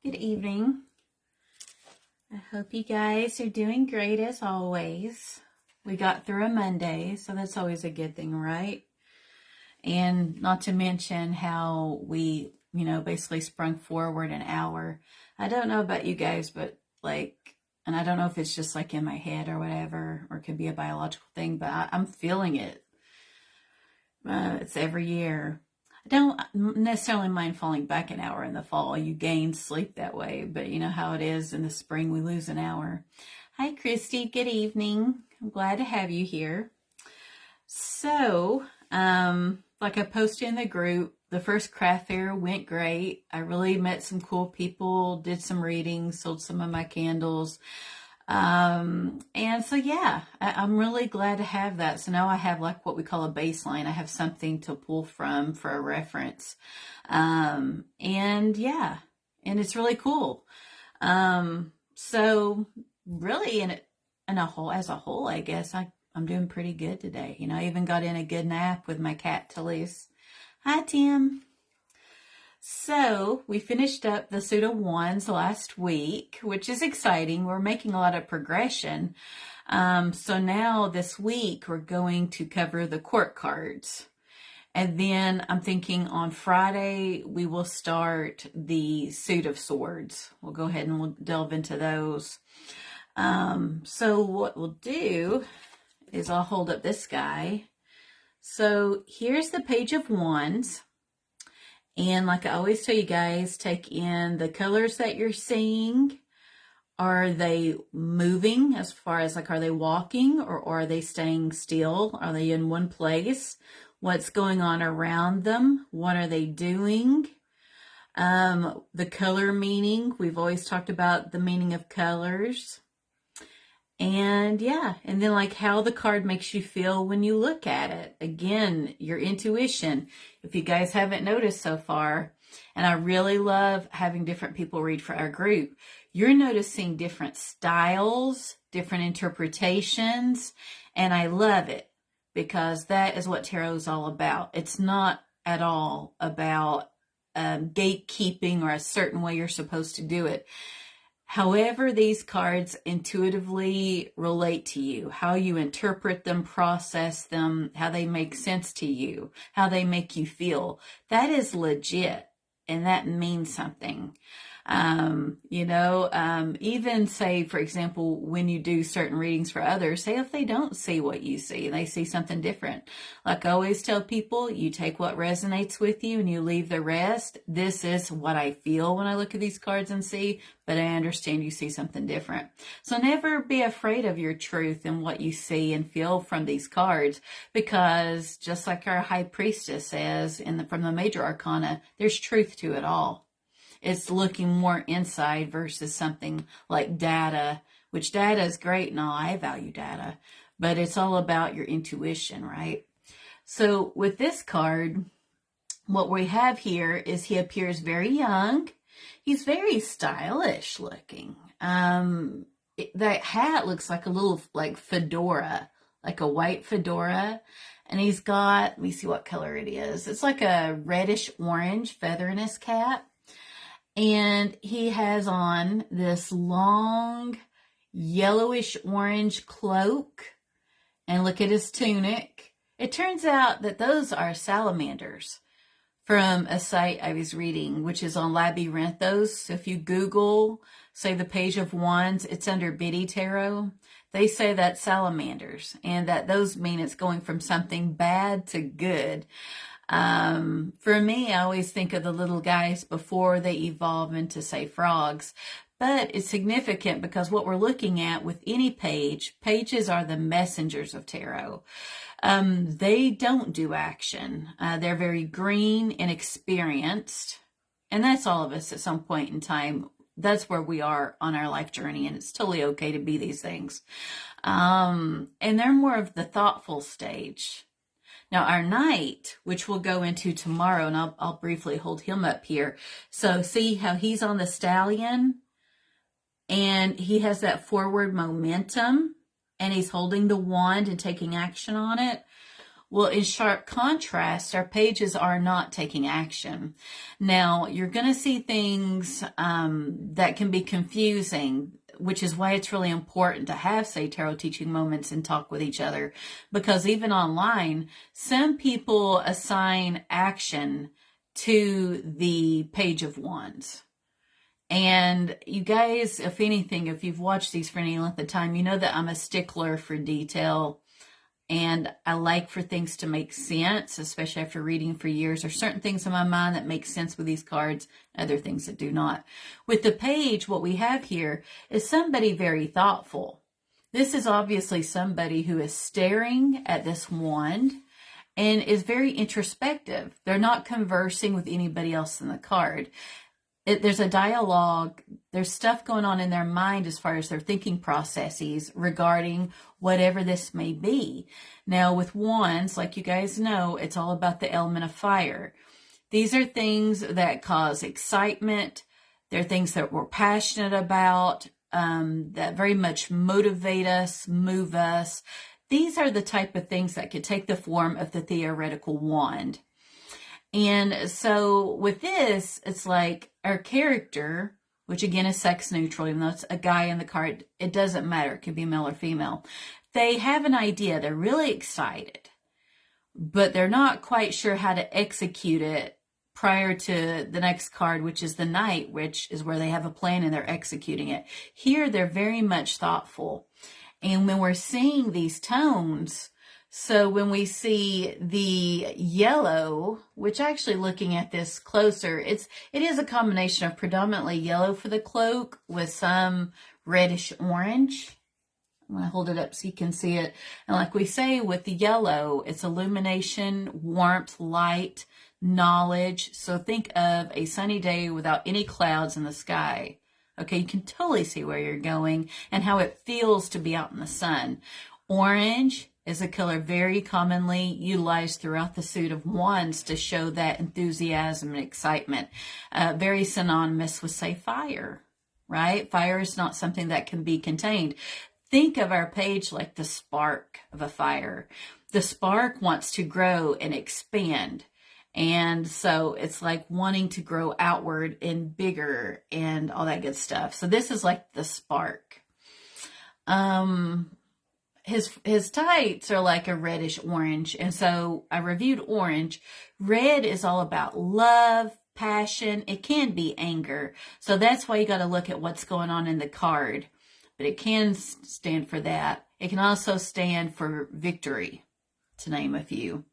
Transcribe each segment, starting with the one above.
Good evening. I hope you guys are doing great as always. We got through a Monday, so that's always a good thing, right? And not to mention how we, basically sprung forward an hour. I don't know about you guys, but and I don't know if it's just like in my head or whatever, or it could be a biological thing, but I'm feeling it. It's every year. I don't necessarily mind falling back an hour in the fall. You gain sleep that way, but you know how it is in the spring, we lose an hour. Hi, Christy. Good evening. I'm glad to have you here. So, like I posted in the group, the first craft fair went great. I really met some cool people, did some readings, sold some of my candles. And so, yeah, I'm really glad to have that. So now I have like what we call a baseline. I have something to pull from for a reference. And yeah, and it's really cool. So really as a whole, I guess I'm doing pretty good today. I even got in a good nap with my cat, Talise. Hi, Tim. So we finished up the Suit of Wands last week, which is exciting. We're making a lot of progression. So now this week we're going to cover the court cards. And then I'm thinking on Friday we will start the Suit of Swords. We'll go ahead and we'll delve into those. So what we'll do is I'll hold up this guy. So here's the Page of Wands. And like I always tell you guys, take in the colors that you're seeing. Are they moving as far as are they walking or are they staying still? Are they in one place? What's going on around them? What are they doing? The color meaning. We've always talked about the meaning of colors. And yeah, and then how the card makes you feel when you look at it. Again, your intuition. If you guys haven't noticed so far, and I really love having different people read for our group, you're noticing different styles, different interpretations, and I love it because that is what tarot is all about. It's not at all about gatekeeping or a certain way you're supposed to do it. However, these cards intuitively relate to you, how you interpret them, process them, how they make sense to you, how they make you feel, that is legit and that means something. Even say, for example, when you do certain readings for others, say if they don't see what you see, they see something different. Like I always tell people, you take what resonates with you and you leave the rest. This is what I feel when I look at these cards and see, but I understand you see something different. So never be afraid of your truth and what you see and feel from these cards, because just like our High Priestess says from the Major Arcana, there's truth to it all. It's looking more inside versus something like data, which data is great and all. I value data, but it's all about your intuition, right? So with this card, what we have here is he appears very young. He's very stylish looking. That hat looks like a little fedora, like a white fedora. And he's got, let me see what color it is. It's like a reddish orange feather in his cap. And he has on this long yellowish orange cloak. And look at his tunic. It turns out that those are salamanders from a site I was reading, which is on Labyrinthos. So if you Google, say the Page of Wands, it's under Biddy Tarot. They say that's salamanders and that those mean it's going from something bad to good. For me, I always think of the little guys before they evolve into, say, frogs. But it's significant because what we're looking at with any pages are the messengers of tarot. They don't do action. They're very green and experienced. And that's all of us at some point in time. That's where we are on our life journey, and it's totally okay to be these things. And they're more of the thoughtful stage. Now, our knight, which we'll go into tomorrow, and I'll briefly hold him up here. So see how he's on the stallion, and he has that forward momentum, and he's holding the wand and taking action on it. Well, in sharp contrast, our pages are not taking action. Now, you're going to see things that can be confusing, which is why it's really important to have, say, tarot teaching moments and talk with each other. Because even online, some people assign action to the Page of Wands. And you guys, if anything, if you've watched these for any length of time, you know that I'm a stickler for detail. And I like for things to make sense, especially after reading for years. There's certain things in my mind that make sense with these cards, other things that do not. With the page, what we have here is somebody very thoughtful. This is obviously somebody who is staring at this wand and is very introspective. They're not conversing with anybody else in the card. There's a dialogue, there's stuff going on in their mind as far as their thinking processes regarding whatever this may be. Now with wands, like you guys know, it's all about the element of fire. These are things that cause excitement. They're things that we're passionate about, that very much motivate us, move us. These are the type of things that could take the form of the theoretical wand. And so with this, it's like our character, which again is sex neutral, even though it's a guy in the card, it doesn't matter. It can be male or female. They have an idea. They're really excited, but they're not quite sure how to execute it prior to the next card, which is the Knight, which is where they have a plan and they're executing it. Here, they're very much thoughtful. And when we're seeing these tones, so when we see the yellow, which actually looking at this closer, it is a combination of predominantly yellow for the cloak with some reddish orange. I'm going to hold it up so you can see it. And like we say with the yellow, it's illumination, warmth, light, knowledge. So think of a sunny day without any clouds in the sky. Okay, you can totally see where you're going and how it feels to be out in the sun. Orange is a color very commonly utilized throughout the suit of wands to show that enthusiasm and excitement. Very synonymous with, say, fire, right? Fire is not something that can be contained. Think of our page like the spark of a fire. The spark wants to grow and expand. And so it's like wanting to grow outward and bigger and all that good stuff. So this is like the spark. His tights are like a reddish orange. And so I reviewed orange. Red is all about love, passion. It can be anger. So that's why you got to look at what's going on in the card. But it can stand for that. It can also stand for victory, to name a few.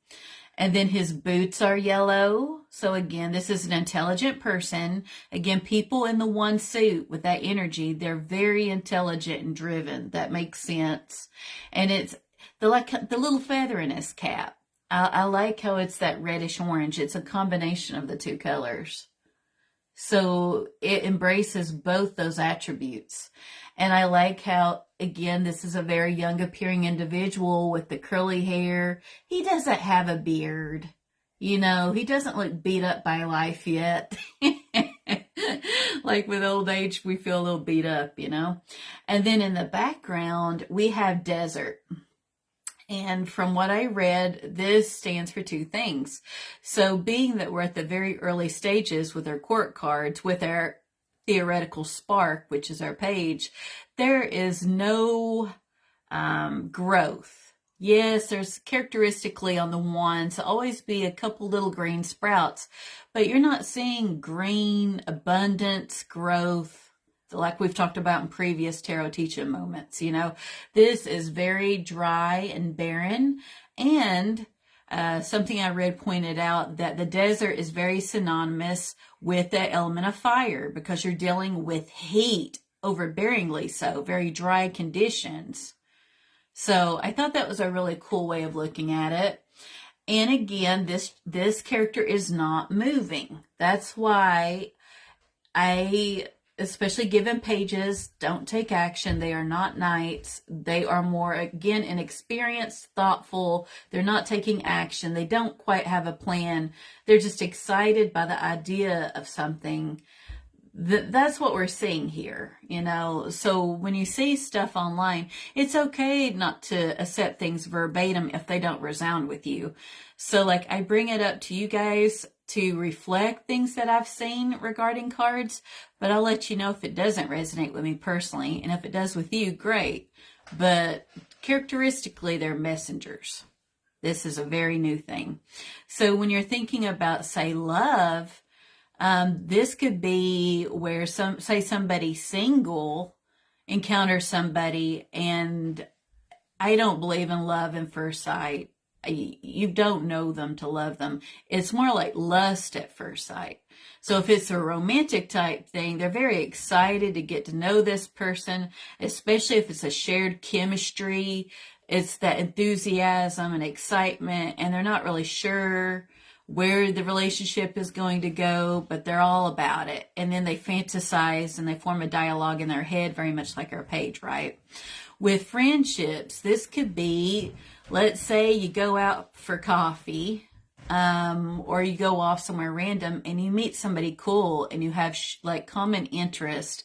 And then his boots are yellow. So again, this is an intelligent person. Again, people in the one suit with that energy, they're very intelligent and driven. That makes sense. And it's the little feather in his cap. I like how it's that reddish orange. It's a combination of the two colors. So it embraces both those attributes. And I like how, again, this is a very young appearing individual with the curly hair. He doesn't have a beard. You know, he doesn't look beat up by life yet. Like with old age, we feel a little beat up, you know. And then in the background, we have desert. And from what I read, this stands for two things. So being that we're at the very early stages with our court cards, with our theoretical spark, which is our page, there is no growth. Yes, there's characteristically on the wands always be a couple little green sprouts, but you're not seeing green abundance, growth, like we've talked about in previous tarot teaching moments. You know, this is very dry and barren. And something I read pointed out that the desert is very synonymous with the element of fire because you're dealing with heat, overbearingly so, very dry conditions. So I thought that was a really cool way of looking at it. And again, this character is not moving. That's why I, especially given pages, don't take action. They are not knights. They are more, again, inexperienced, thoughtful. They're not taking action. They don't quite have a plan. They're just excited by the idea of something. That's what we're seeing here, you know. So when you see stuff online, it's okay not to accept things verbatim if they don't resound with you. So like I bring it up to you guys to reflect things that I've seen regarding cards, but I'll let you know if it doesn't resonate with me personally, and if it does with you, great. But characteristically, they're messengers. This is a very new thing. So when you're thinking about, say, love, this could be where somebody single encounters somebody, and I don't believe in love in first sight. You don't know them to love them. It's more like lust at first sight. So if it's a romantic type thing, they're very excited to get to know this person, especially if it's a shared chemistry. It's that enthusiasm and excitement, and they're not really sure where the relationship is going to go, but they're all about it. And then they fantasize and they form a dialogue in their head, very much like our page, right? With friendships, this could be, let's say you go out for coffee, or you go off somewhere random and you meet somebody cool and you have like common interest,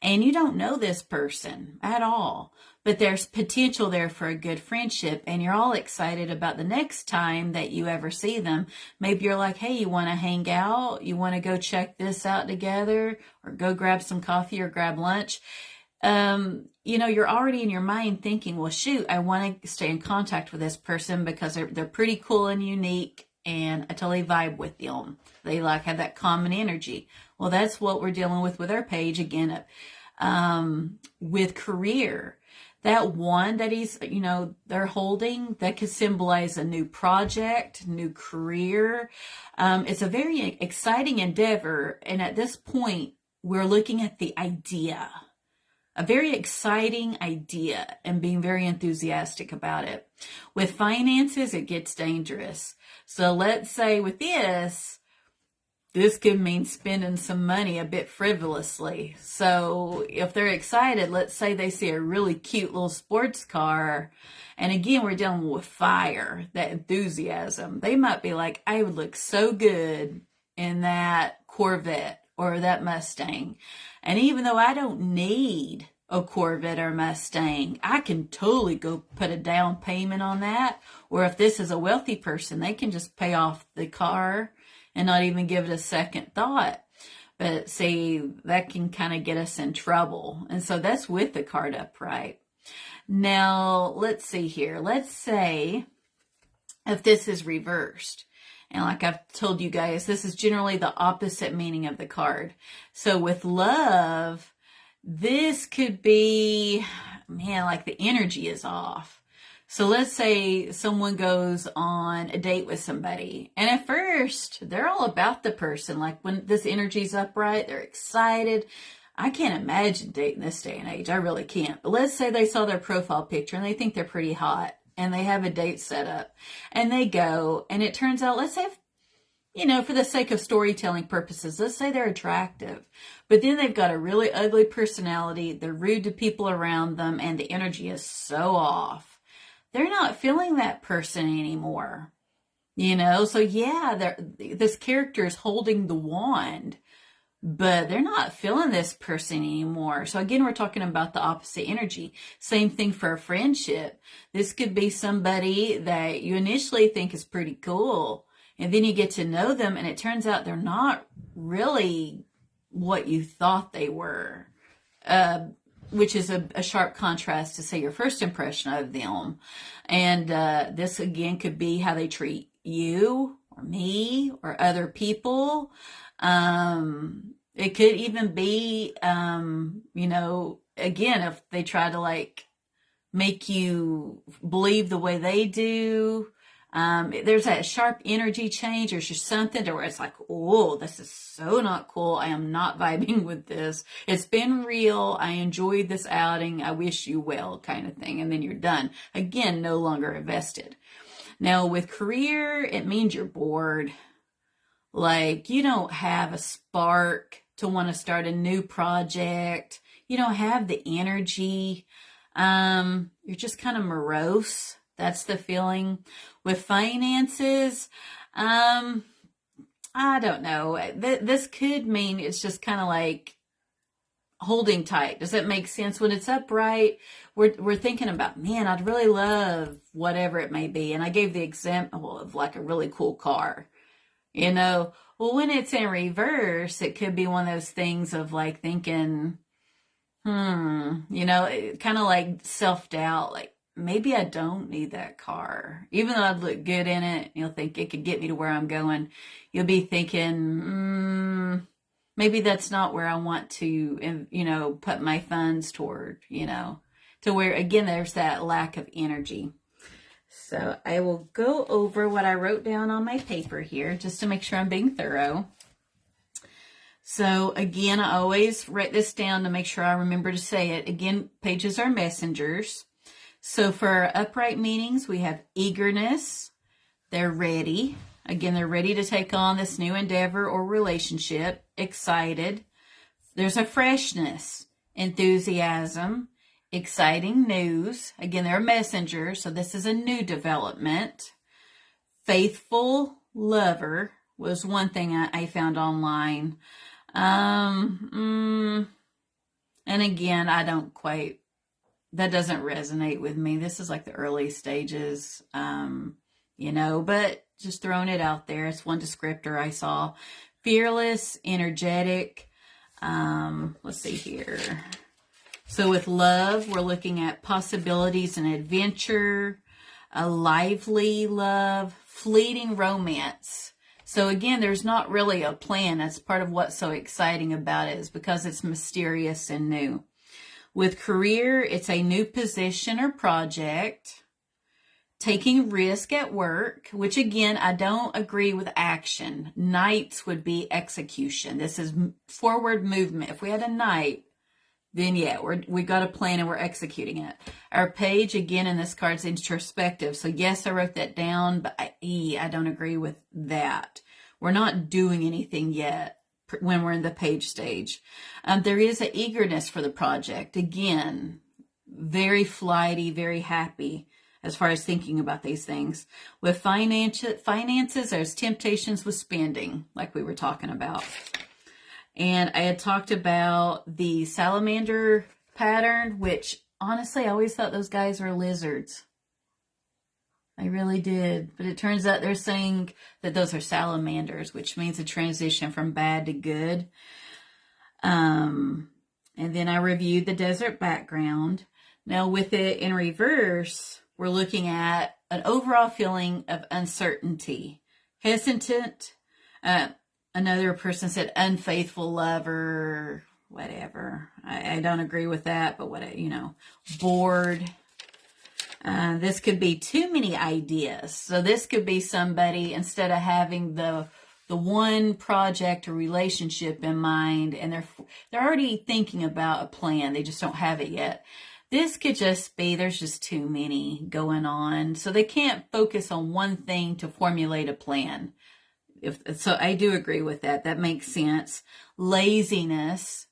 and you don't know this person at all, but there's potential there for a good friendship, and you're all excited about the next time that you ever see them. Maybe you're like, hey, you want to hang out? You want to go check this out together, or go grab some coffee or grab lunch? You know, you're already in your mind thinking, well, shoot, I want to stay in contact with this person because they're pretty cool and unique, and I totally vibe with them. They like have that common energy. Well, that's what we're dealing with our page again. With career, that one that they're holding, that could symbolize a new project, new career. It's a very exciting endeavor. And at this point, we're looking at the idea, a very exciting idea, and being very enthusiastic about it. With finances, it gets dangerous. So let's say with this could mean spending some money a bit frivolously. So if they're excited, let's say they see a really cute little sports car, and again, we're dealing with fire, that enthusiasm. They might be like, I would look so good in that Corvette or that Mustang. And even though I don't need a Corvette or Mustang, I can totally go put a down payment on that. Or if this is a wealthy person, they can just pay off the car and not even give it a second thought. But see, that can kind of get us in trouble. And so that's with the card upright. Now, let's see here. Let's say if this is reversed. And like I've told you guys, this is generally the opposite meaning of the card. So with love, this could be, man, like the energy is off. So let's say someone goes on a date with somebody, and at first they're all about the person. Like when this energy's upright, they're excited. I can't imagine dating this day and age. I really can't. But let's say they saw their profile picture and they think they're pretty hot, and they have a date set up, and they go, and it turns out, let's say, for the sake of storytelling purposes, let's say they're attractive, but then they've got a really ugly personality. They're rude to people around them, and the energy is so off. They're not feeling that person anymore, So yeah, this character is holding the wand, but they're not feeling this person anymore. So again, we're talking about the opposite energy. Same thing for a friendship. This could be somebody that you initially think is pretty cool, and then you get to know them, and it turns out they're not really what you thought they were. Which is a sharp contrast to, say, your first impression of them. And this, again, could be how they treat you or me or other people. It could even be, again, if they try to, make you believe the way they do. There's that sharp energy change. There's just something to where it's like, oh, this is so not cool. I am not vibing with this. It's been real. I enjoyed this outing. I wish you well, kind of thing. And then you're done. Again, no longer invested. Now with career, it means you're bored. Like you don't have a spark to want to start a new project. You don't have the energy. You're just kind of morose. That's the feeling. With finances, I don't know. This could mean it's just kind of like holding tight. Does that make sense? When it's upright, we're thinking about, man, I'd really love whatever it may be. And I gave the example of like a really cool car, you know. Well, when it's in reverse, it could be one of those things of like thinking, you know, kind of like self-doubt, like maybe I don't need that car. Even though I'd look good in it, you'll think it could get me to where I'm going. You'll be thinking, maybe that's not where I want to, you know, put my funds toward, you know, to where, again, there's that lack of energy. So I will go over what I wrote down on my paper here just to make sure I'm being thorough. So again, I always write this down to make sure I remember to say it. Again, pages are messengers. So for our upright meanings, we have eagerness. They're ready. Again, they're ready to take on this new endeavor or relationship. Excited. There's a freshness, enthusiasm, exciting news. Again, they're messengers, so this is a new development. Faithful lover was one thing I found online. And again, I don't quite, that doesn't resonate with me. This is like the early stages, you know, but just throwing it out there. It's one descriptor I saw. Fearless, energetic. Let's see here. So with love, we're looking at possibilities and adventure, a lively love, fleeting romance. So again, there's not really a plan. That's part of what's so exciting about it, is because it's mysterious and new. With career, it's a new position or project. Taking risk at work, which again, I don't agree with action. Knights would be execution. This is forward movement. If we had a knight, then yeah, we got a plan and we're executing it. Our page, again, in this card's introspective. So yes, I wrote that down, but I don't agree with that. We're not doing anything yet when we're in the page stage. There is an eagerness for the project. Again, very flighty, very happy as far as thinking about these things. With finances, there's temptations with spending, like we were talking about. And I had talked about the salamander pattern, which honestly, I always thought those guys were lizards. I really did. But it turns out they're saying that those are salamanders, which means a transition from bad to good. And then I reviewed the desert background. Now with it in reverse, we're looking at an overall feeling of uncertainty, hesitant. Another person said unfaithful lover, whatever. I don't agree with that, but what, you know, bored. This could be too many ideas. So this could be somebody, instead of having the one project or relationship in mind, and they're already thinking about a plan. They just don't have it yet. This could just be, there's just too many going on. So they can't focus on one thing to formulate a plan. So I do agree with that. That makes sense. Laziness.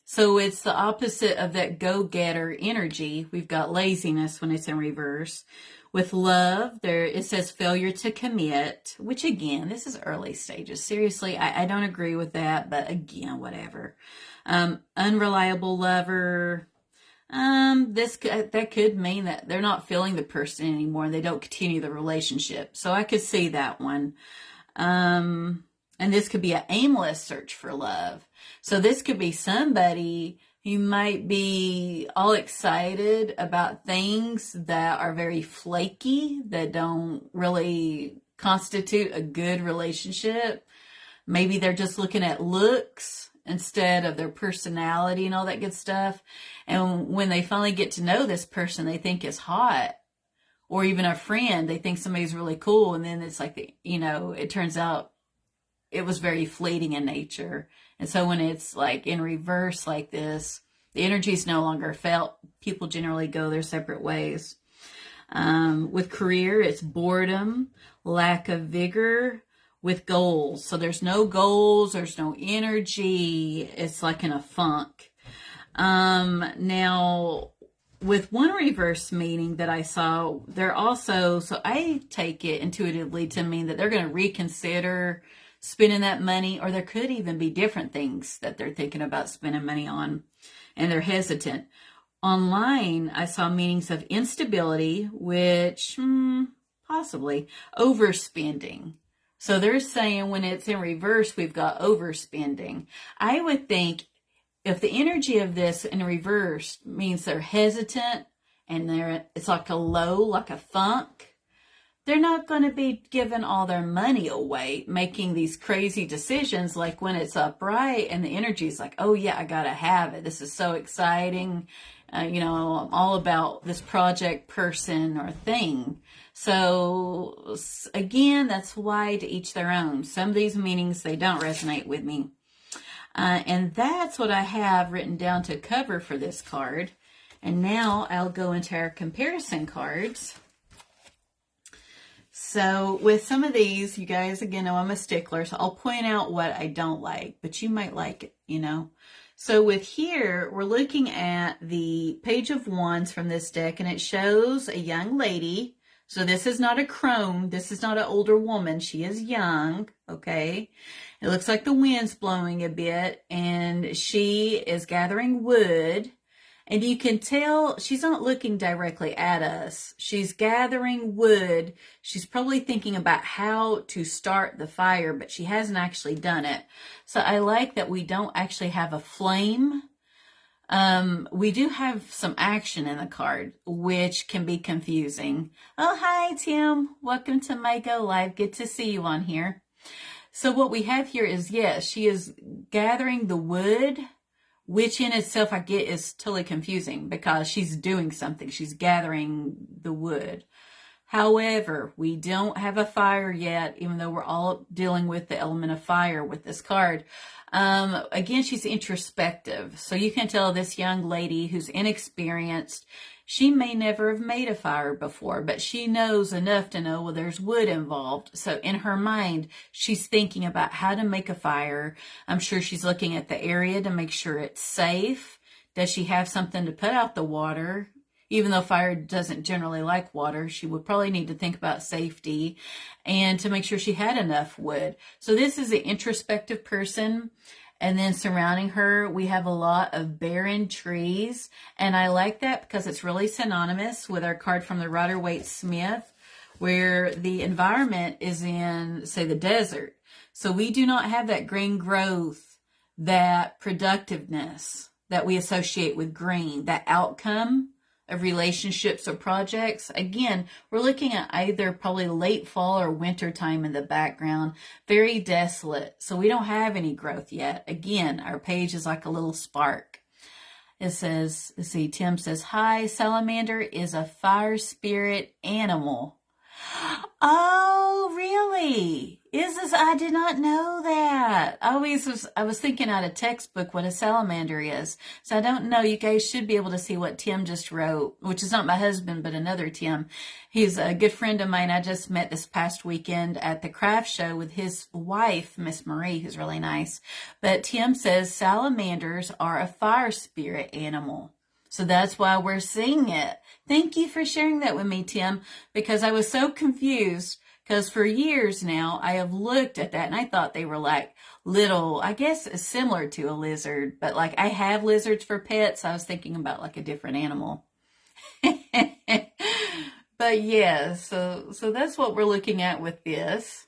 So it's the opposite of that go-getter energy. We've got laziness when it's in reverse. With love, it says failure to commit, which again, this is early stages. Seriously, I don't agree with that, but again, whatever. Unreliable lover. That could mean that they're not feeling the person anymore and they don't continue the relationship. So I could see that one. And this could be an aimless search for love. So this could be somebody who might be all excited about things that are very flaky, that don't really constitute a good relationship. Maybe they're just looking at looks instead of their personality and all that good stuff. And when they finally get to know this person they think is hot, or even a friend, they think somebody's really cool. And then it's like, you know, it turns out it was very fleeting in nature. And so when it's like in reverse like this, the energy is no longer felt. People generally go their separate ways. With career, it's boredom, lack of vigor. With goals, so there's no goals, there's no energy. It's like in a funk. Now, with one reverse meaning that I saw, they're also, so I take it intuitively to mean that they're going to reconsider spending that money, or there could even be different things that they're thinking about spending money on and they're hesitant. Online, I saw meanings of instability, which possibly overspending. So they're saying when it's in reverse, we've got overspending. I would think if the energy of this in reverse means they're hesitant and it's like a low, like a funk, they're not going to be giving all their money away, making these crazy decisions like when it's upright and the energy is like, oh yeah, I got to have it. This is so exciting. I'm all about this project, person, or thing. So again, that's why to each their own. Some of these meanings, they don't resonate with me. And that's what I have written down to cover for this card. And now I'll go into our comparison cards. So with some of these, you guys, again, know I'm a stickler, so I'll point out what I don't like, but you might like it, So with here, we're looking at the Page of Wands from this deck, and it shows a young lady. So this is not a crone. This is not an older woman. She is young, okay? It looks like the wind's blowing a bit, and she is gathering wood. And you can tell she's not looking directly at us. She's gathering wood. She's probably thinking about how to start the fire, but she hasn't actually done it. So I like that we don't actually have a flame. We do have some action in the card, which can be confusing. Oh, hi, Tim. Welcome to my Go Live. Good to see you on here. So what we have here is, yes, she is gathering the wood, which in itself I get is totally confusing because she's doing something. She's gathering the wood. However, we don't have a fire yet, even though we're all dealing with the element of fire with this card. Again, she's introspective. So you can tell this young lady who's inexperienced, she may never have made a fire before, but she knows enough to know, well, there's wood involved. So in her mind, she's thinking about how to make a fire. I'm sure she's looking at the area to make sure it's safe. Does she have something to put out the water? Even though fire doesn't generally like water, she would probably need to think about safety and to make sure she had enough wood. So this is an introspective person. And then surrounding her, we have a lot of barren trees. And I like that because it's really synonymous with our card from the Rider-Waite-Smith, where the environment is in, say, the desert. So we do not have that green growth, that productiveness that we associate with green, that outcome of relationships or projects. Again, we're looking at either probably late fall or winter time in the background. Very desolate. So we don't have any growth yet. Again, our page is like a little spark. It says, let's see, Tim says, hi, salamander is a fire spirit animal. Oh, really? Is this? I did not know that. I was thinking out of textbook what a salamander is. So I don't know. You guys should be able to see what Tim just wrote, which is not my husband, but another Tim. He's a good friend of mine. I just met this past weekend at the craft show with his wife, Miss Marie, who's really nice. But Tim says salamanders are a fire spirit animal. So that's why we're seeing it. Thank you for sharing that with me, Tim, because I was so confused because for years now I have looked at that and I thought they were like little, I guess similar to a lizard, but like I have lizards for pets. I was thinking about like a different animal. But yeah, so that's what we're looking at with this.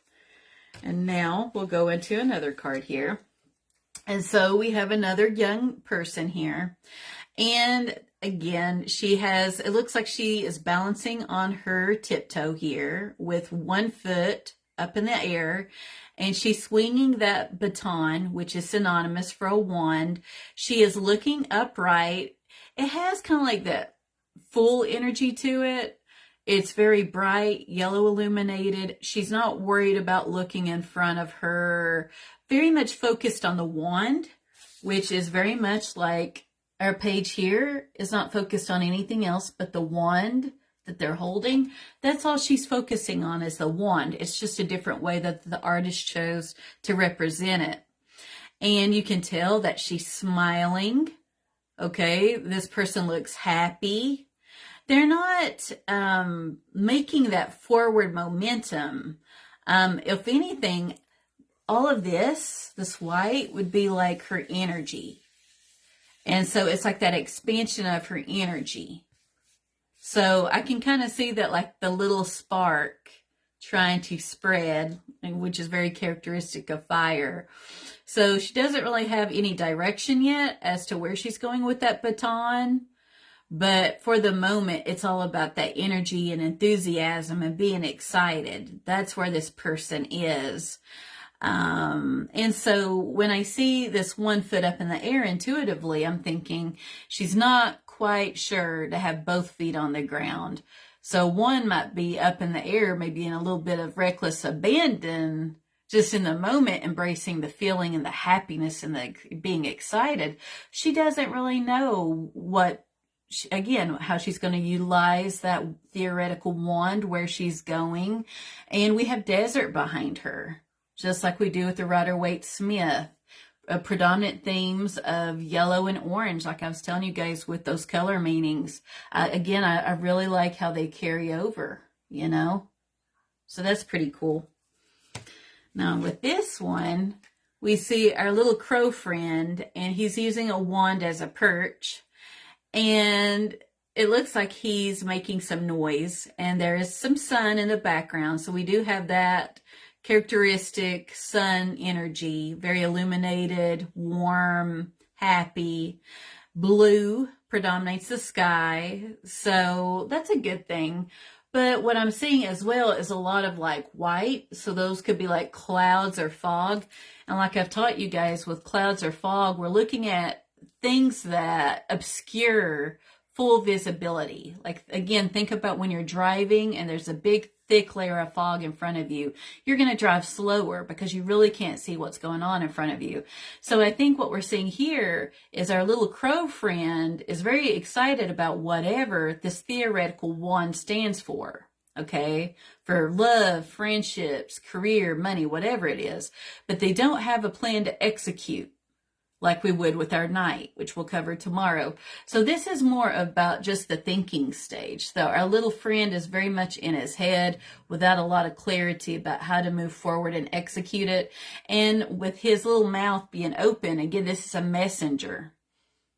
And now we'll go into another card here. And so we have another young person here. And again, it looks like she is balancing on her tiptoe here with one foot up in the air. And she's swinging that baton, which is synonymous for a wand. She is looking upright. It has kind of like that full energy to it. It's very bright, yellow illuminated. She's not worried about looking in front of her. Very much focused on the wand, which is very much like our page here is not focused on anything else but the wand that they're holding. That's all she's focusing on is the wand. It's just a different way that the artist chose to represent it. And you can tell that she's smiling. Okay, this person looks happy. They're not making that forward momentum. If anything, all of this white would be like her energy. And so it's like that expansion of her energy. So I can kind of see that, like the little spark trying to spread, which is very characteristic of fire. So she doesn't really have any direction yet as to where she's going with that baton. But for the moment, it's all about that energy and enthusiasm and being excited. That's where this person is. And so when I see this one foot up in the air intuitively, I'm thinking she's not quite sure to have both feet on the ground. So one might be up in the air, maybe in a little bit of reckless abandon, just in the moment, embracing the feeling and the happiness and the being excited. She doesn't really know what, again, how she's going to utilize that theoretical wand, where she's going. And we have desert behind her, just like we do with the Rider-Waite-Smith. Predominant themes of yellow and orange, like I was telling you guys with those color meanings. Again, I really like how they carry over, you know? So that's pretty cool. Now with this one, we see our little crow friend, and he's using a wand as a perch. And it looks like he's making some noise, and there is some sun in the background. So we do have that characteristic sun energy, very illuminated, warm, happy. Blue predominates the sky, so that's a good thing. But what I'm seeing as well is a lot of like white, so those could be like clouds or fog. And like I've taught you guys, with clouds or fog, we're looking at things that obscure full visibility. Like, again, think about when you're driving and there's a big thick layer of fog in front of you. You're going to drive slower because you really can't see what's going on in front of you. So I think what we're seeing here is our little crow friend is very excited about whatever this theoretical wand stands for. Okay, for love, friendships, career, money, whatever it is. But they don't have a plan to execute like we would with our knight, which we'll cover tomorrow. So this is more about just the thinking stage. So our little friend is very much in his head without a lot of clarity about how to move forward and execute it. And with his little mouth being open, again, this is a messenger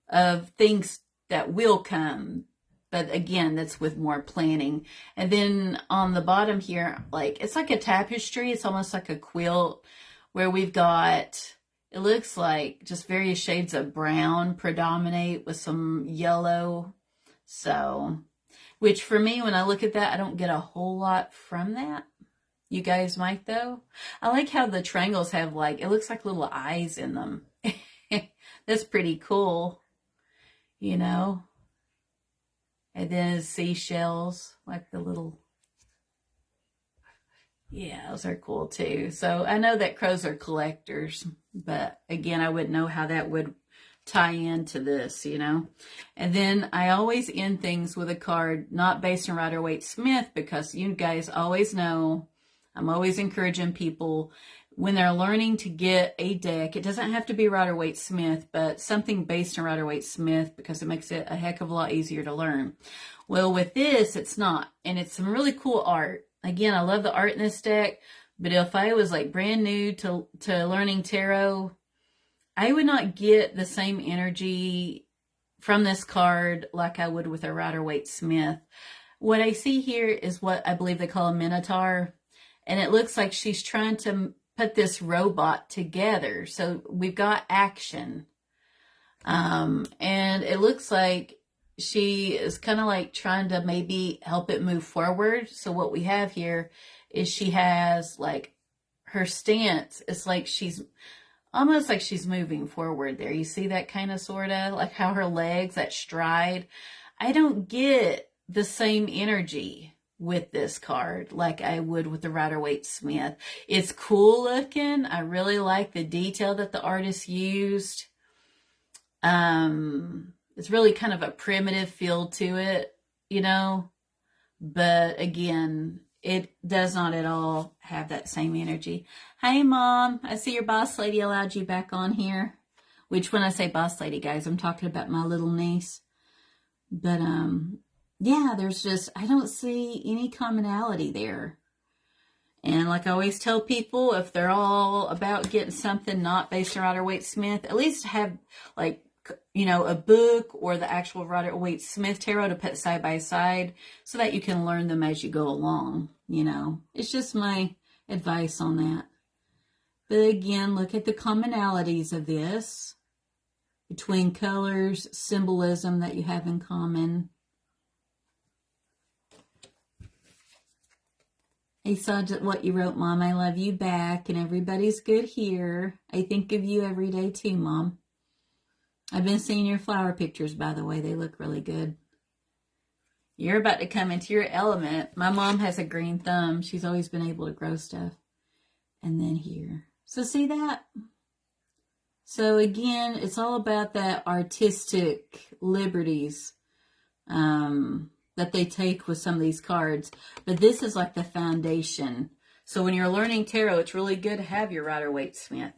of things that will come. But again, that's with more planning. And then on the bottom here, like it's like a tapestry. It's almost like a quilt where we've got, it looks like just various shades of brown predominate with some yellow. So, which for me, when I look at that, I don't get a whole lot from that. You guys might though. I like how the triangles have like, it looks like little eyes in them. That's pretty cool, you know. And then seashells, like the little, yeah, those are cool too. So I know that crows are collectors, but again, I wouldn't know how that would tie into this, you know. And then I always end things with a card not based on Rider-Waite-Smith, because you guys always know I'm always encouraging people when they're learning to get a deck. It doesn't have to be Rider-Waite-Smith, but something based on Rider-Waite-Smith, because it makes it a heck of a lot easier to learn. Well, with this, it's not. And it's some really cool art. Again, I love the art in this deck, but if I was like brand new to learning tarot, I would not get the same energy from this card like I would with a Rider-Waite-Smith. What I see here is what I believe they call a Minotaur, and it looks like she's trying to put this robot together. So we've got action, and it looks like she is kind of like trying to maybe help it move forward. So what we have here is she has like her stance. It's like she's almost like she's moving forward there. You see that kind of sort of like how her legs, that stride. I don't get the same energy with this card like I would with the Rider-Waite-Smith. It's cool looking. I really like the detail that the artist used. It's really kind of a primitive feel to it, you know, but again, it does not at all have that same energy. Hey, Mom, I see your boss lady allowed you back on here, which when I say boss lady, guys, I'm talking about my little niece. But, yeah, there's just, I don't see any commonality there. And like I always tell people, if they're all about getting something not based on Rider-Waite-Smith, at least have like, a book or the actual Rider-Waite-Smith tarot to put side by side so that you can learn them as you go along. It's just my advice on that. But again, look at the commonalities of this between colors, symbolism that you have in common. I saw what you wrote, Mom. I love you back, and everybody's good here. I think of you every day too, Mom. I've been seeing your flower pictures, by the way. They look really good. You're about to come into your element. My mom has a green thumb. She's always been able to grow stuff. And then here. So see that? So again, it's all about that artistic liberties that they take with some of these cards. But this is like the foundation. So when you're learning tarot, it's really good to have your Rider-Waite-Smith,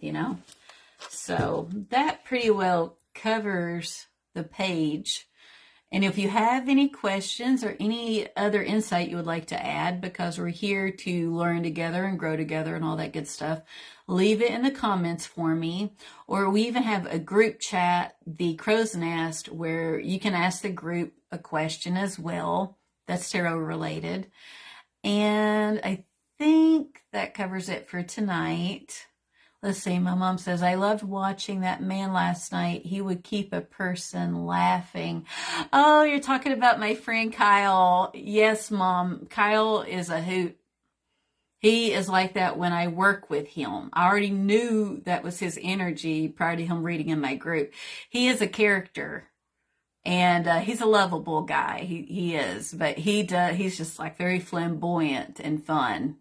So that pretty well covers the page. And if you have any questions or any other insight you would like to add, because we're here to learn together and grow together and all that good stuff, leave it in the comments for me. Or we even have a group chat, the Crow's Nest, where you can ask the group a question as well that's tarot related. And I think that covers it for tonight. Let's see, my mom says, I loved watching that man last night. He would keep a person laughing. Oh, you're talking about my friend Kyle. Yes, Mom. Kyle is a hoot. He is like that when I work with him. I already knew that was his energy prior to him reading in my group. He is a character. And he's a lovable guy. He is. But he's just like very flamboyant and fun.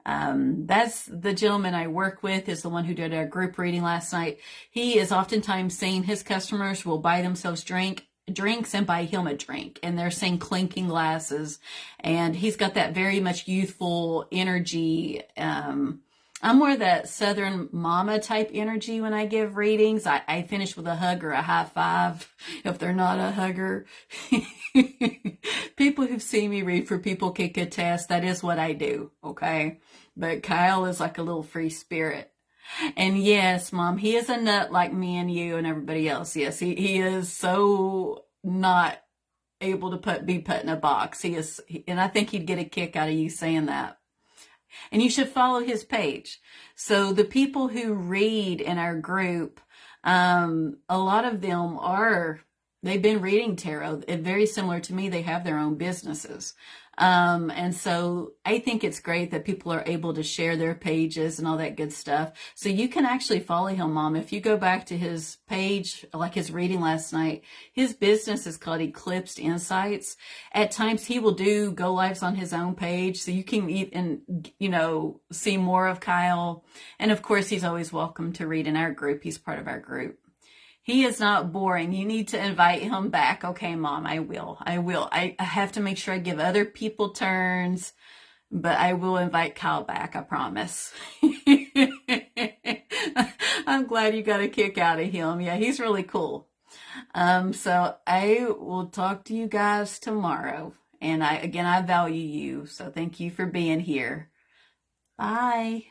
That's the gentleman I work with, is the one who did our group reading last night. He is oftentimes saying his customers will buy themselves drinks and buy him a drink, and they're saying clinking glasses, and he's got that very much youthful energy. I'm more that Southern mama type energy when I give readings. I finish with a hug or a high five if they're not a hugger. People who've seen me read for people can attest that is what I do, okay? But Kyle is like a little free spirit. And yes, Mom, he is a nut like me and you and everybody else. Yes, he is so not able to be put in a box. He is, and I think he'd get a kick out of you saying that. And you should follow his page. So the people who read in our group, a lot of them they've been reading tarot. Very similar to me, they have their own businesses. And so I think it's great that people are able to share their pages and all that good stuff. So you can actually follow him, Mom. If you go back to his page, like his reading last night, his business is called Eclipsed Insights. At times he will do go lives on his own page. So you can even, see more of Kyle. And of course, he's always welcome to read in our group. He's part of our group. He is not boring. You need to invite him back. Okay, Mom, I will. I have to make sure I give other people turns, but I will invite Kyle back, I promise. I'm glad you got a kick out of him. Yeah, he's really cool. So I will talk to you guys tomorrow. And I value you. So thank you for being here. Bye.